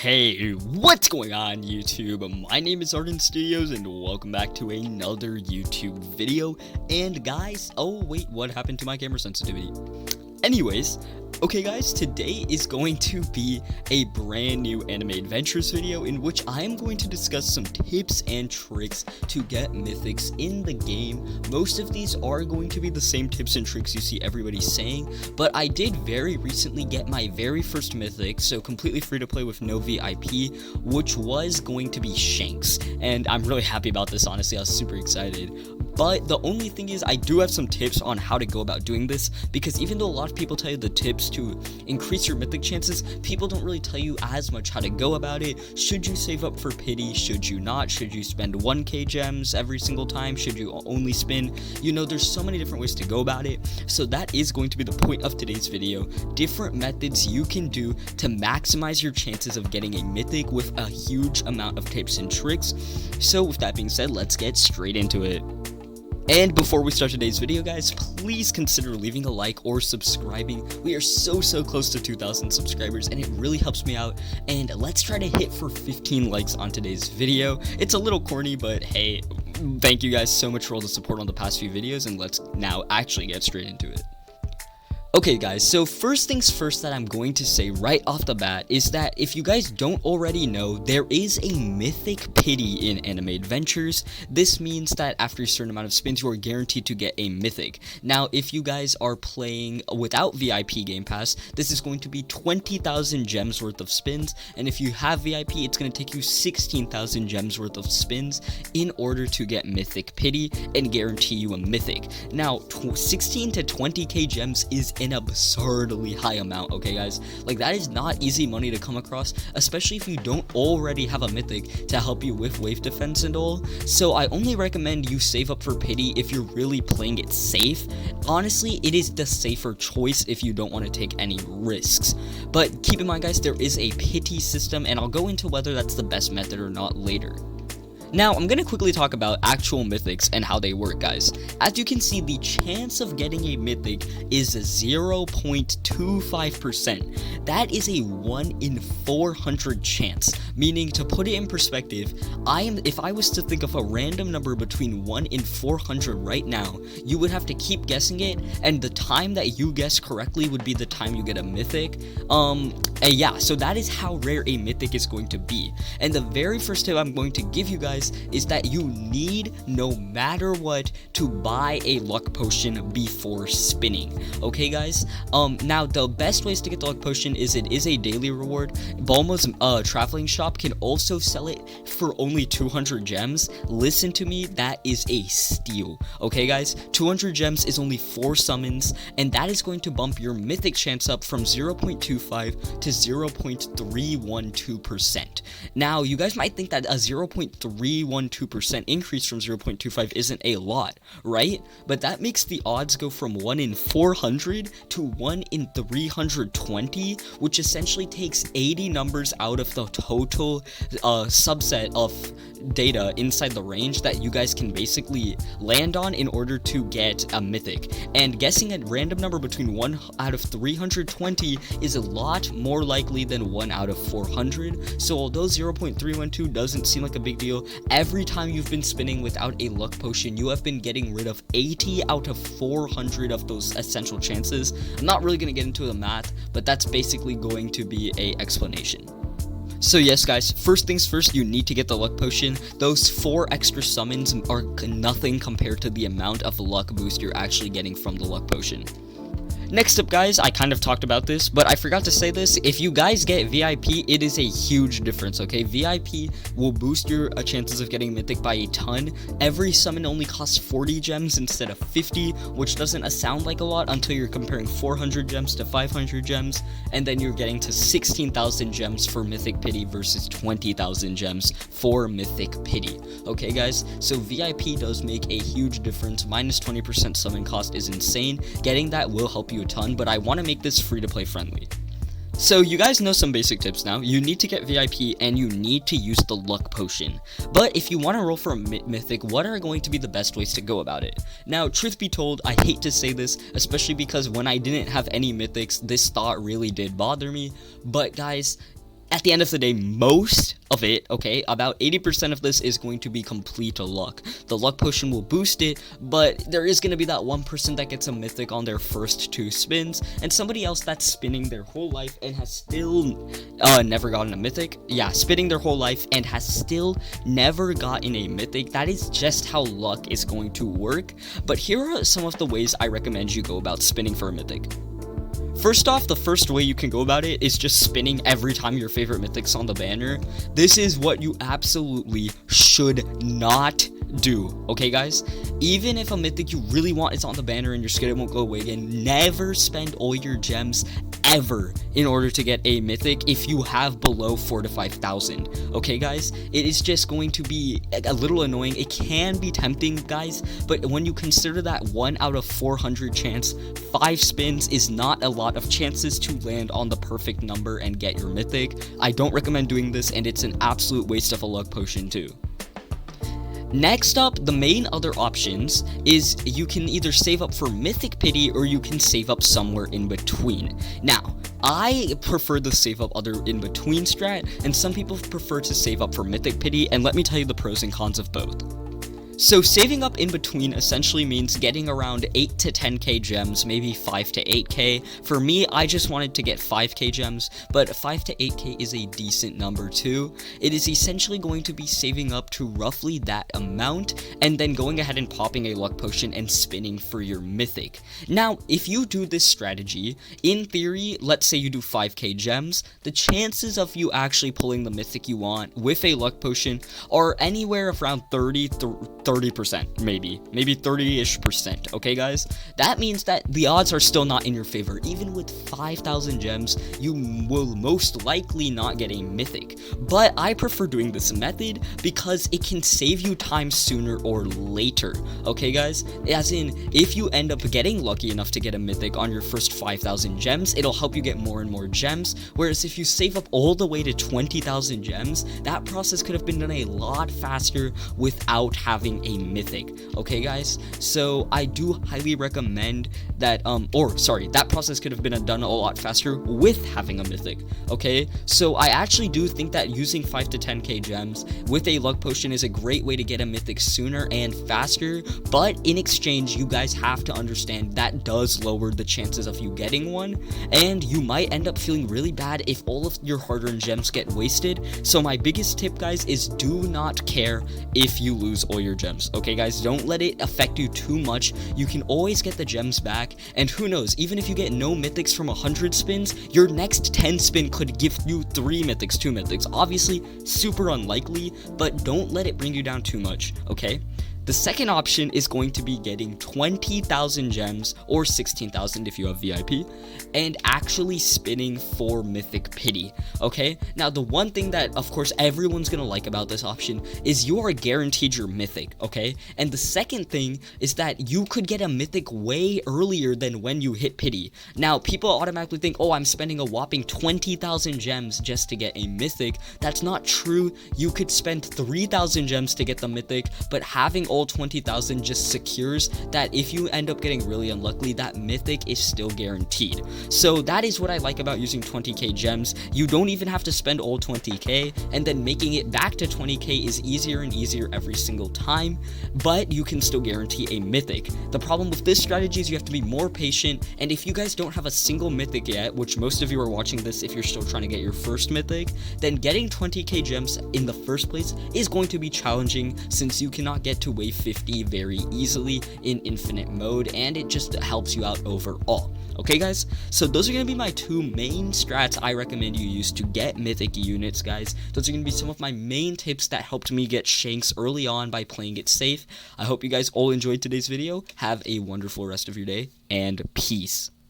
Hey, what's going on YouTube? My name is Arden Studios and welcome back to another YouTube video. And guys, oh wait, what happened to my camera sensitivity? Anyways, okay guys, today is going to be a brand new Anime Adventures video in which I am going to discuss some tips and tricks to get Mythics in the game. Most of these are going to be the same tips and tricks you see everybody saying, but I did very recently get my very first Mythic, so completely free to play with no VIP, which was going to be Shanks, and I'm really happy about this. Honestly, I was super excited. But the only thing is, I do have some tips on how to go about doing this, because even though a lot of people tell you the tips to increase your mythic chances, people don't really tell you as much how to go about it. Should you save up for pity? Should you not? Should you spend 1k gems every single time? Should you only spin? You know, there's so many different ways to go about it. So that is going to be the point of today's video. Different methods you can do to maximize your chances of getting a mythic with a huge amount of tips and tricks. So with that being said, let's get straight into it. And before we start today's video, guys, please consider leaving a like or subscribing. We are so close to 2,000 subscribers, and it really helps me out. And let's try to hit for 15 likes on today's video. It's a little corny, but hey, thank you guys so much for all the support on the past few videos, and let's now actually get straight into it. Okay guys, so first things first that I'm going to say right off the bat is that if you guys don't already know, there is a mythic pity in Anime Adventures. This means that after a certain amount of spins, you are guaranteed to get a mythic. Now, if you guys are playing without VIP Game Pass, this is going to be 20,000 gems worth of spins, and if you have VIP, it's going to take you 16,000 gems worth of spins in order to get mythic pity and guarantee you a mythic. Now, 16 to 20k gems is an absurdly high amount, okay guys? Like, that is not easy money to come across, especially if you don't already have a mythic to help you with wave defense and all. So I only recommend you save up for pity if you're really playing it safe. Honestly, it is the safer choice if you don't want to take any risks. But keep in mind, guys, there is a pity system, and I'll go into whether that's the best method or not later. Now, I'm going to quickly talk about actual mythics and how they work, guys. As you can see, the chance of getting a mythic is 0.25%. That is a 1 in 400 chance, meaning, to put it in perspective, if I was to think of a random number between 1 in 400 right now, you would have to keep guessing it, and the time that you guess correctly would be the time you get a mythic. Yeah, so that is how rare a mythic is going to be. And the very first tip I'm going to give you guys is that you need, no matter what, to buy a luck potion before spinning. Okay guys, now the best ways to get the luck potion is it is a daily reward. Bulma's traveling shop can also sell it for only 200 gems. Listen to me, that is a steal. Okay guys, 200 gems is only 4 summons, and that is going to bump your mythic chance up from 0.25 to 0.312%. Now, you guys might think that a 0.312% increase from 0.25 isn't a lot, right? But that makes the odds go from 1 in 400 to 1 in 320, which essentially takes 80 numbers out of the total subset of data inside the range that you guys can basically land on in order to get a mythic. And guessing a random number between 1 out of 320 is a lot more likely than 1 out of 400. So although 0.312 doesn't seem like a big deal, every time you've been spinning without a luck potion, you have been getting rid of 80 out of 400 of those essential chances. I'm not really going to get into the math, but that's basically going to be a explanation. So yes guys, first things first, you need to get the luck potion. Those 4 extra summons are nothing compared to the amount of luck boost you're actually getting from the luck potion. Next up guys, I kind of talked about this, but I forgot to say this. If you guys get VIP, it is a huge difference, okay? VIP will boost your chances of getting mythic by a ton. Every summon only costs 40 gems instead of 50, which doesn't sound like a lot until you're comparing 400 gems to 500 gems, and then you're getting to 16,000 gems for mythic pity versus 20,000 gems for mythic pity. Okay guys, so VIP does make a huge difference. Minus 20% summon cost is insane. Getting that will help you a ton, but I want to make this free to play friendly. So you guys know some basic tips now. You need to get VIP and you need to use the luck potion. But if you want to roll for a mythic, what are going to be the best ways to go about it? Now, truth be told, I hate to say this, especially because when I didn't have any mythics, this thought really did bother me. But guys, at the end of the day, most of it, okay, about 80% of this is going to be complete luck. The luck potion will boost it, but there is going to be that one person that gets a mythic on their first 2 spins, and somebody else that's spinning their whole life and has still never gotten a mythic. Yeah, spinning their whole life and has still never gotten a mythic. That is just how luck is going to work. But here are some of the ways I recommend you go about spinning for a mythic. First off, the first way you can go about it is just spinning every time your favorite mythic's on the banner. This is what you absolutely should not do, okay guys? Even if a mythic you really want is on the banner and you're scared it won't go away again, never spend all your gems ever in order to get a mythic if you have below 4,000 to 5,000. Okay guys, it is just going to be a little annoying. It can be tempting, guys, but when you consider that 1 out of 400 chance, 5 spins is not a lot of chances to land on the perfect number and get your mythic. I don't recommend doing this, and it's an absolute waste of a luck potion too. Next up, the main other options is you can either save up for Mythic Pity or you can save up somewhere in between. Now, I prefer the save up other in between strat, and some people prefer to save up for Mythic Pity, and let me tell you the pros and cons of both. So saving up in between essentially means getting around 8 to 10k gems, maybe 5 to 8k. For me, I just wanted to get 5k gems, but 5 to 8k is a decent number too. It is essentially going to be saving up to roughly that amount, and then going ahead and popping a luck potion and spinning for your mythic. Now, if you do this strategy, in theory, let's say you do 5k gems, the chances of you actually pulling the mythic you want with a luck potion are anywhere around 30%, maybe 30-ish%, okay guys? That means that the odds are still not in your favor. Even with 5,000 gems, you will most likely not get a mythic. But I prefer doing this method because it can save you time sooner or later, okay guys? As in, if you end up getting lucky enough to get a mythic on your first 5,000 gems, it'll help you get more and more gems, whereas if you save up all the way to 20,000 gems, that process could have been done a lot faster without having a mythic, okay guys? So I do highly recommend that, that process could have been done a lot faster with having a mythic, okay? So I actually do think that using 5 to 10k gems with a luck potion is a great way to get a mythic sooner and faster, but in exchange, you guys have to understand that does lower the chances of you getting one, and you might end up feeling really bad if all of your hard-earned gems get wasted. So my biggest tip, guys, is do not care if you lose all your gems, okay guys? Don't let it affect you too much. You can always get the gems back, and who knows, even if you get no mythics from 100 spins, your next 10 spin could give you 3 mythics, 2 mythics. Obviously, super unlikely, but don't let it bring you down too much, okay? The second option is going to be getting 20,000 gems, or 16,000 if you have VIP, and actually spinning for Mythic Pity, okay? Now, the one thing that, of course, everyone's gonna like about this option is you are guaranteed your Mythic, okay? And the second thing is that you could get a Mythic way earlier than when you hit Pity. Now, people automatically think, oh, I'm spending a whopping 20,000 gems just to get a Mythic. That's not true. You could spend 3,000 gems to get the Mythic, but having all 20,000 just secures that if you end up getting really unlucky, that mythic is still guaranteed. So that is what I like about using 20k gems. You don't even have to spend all 20k, and then making it back to 20k is easier and easier every single time, but you can still guarantee a mythic. The problem with this strategy is you have to be more patient, and if you guys don't have a single mythic yet, which most of you are watching this if you're still trying to get your first mythic, then getting 20k gems in the first place is going to be challenging, since you cannot get to wave 50 very easily in infinite mode, and it just helps you out overall. Okay guys, so those are going to be my 2 main strats I recommend you use to get mythic units, guys. Those are going to be some of my main tips that helped me get shanks early on by playing it safe. I hope you guys all enjoyed today's video. Have a wonderful rest of your day, and peace.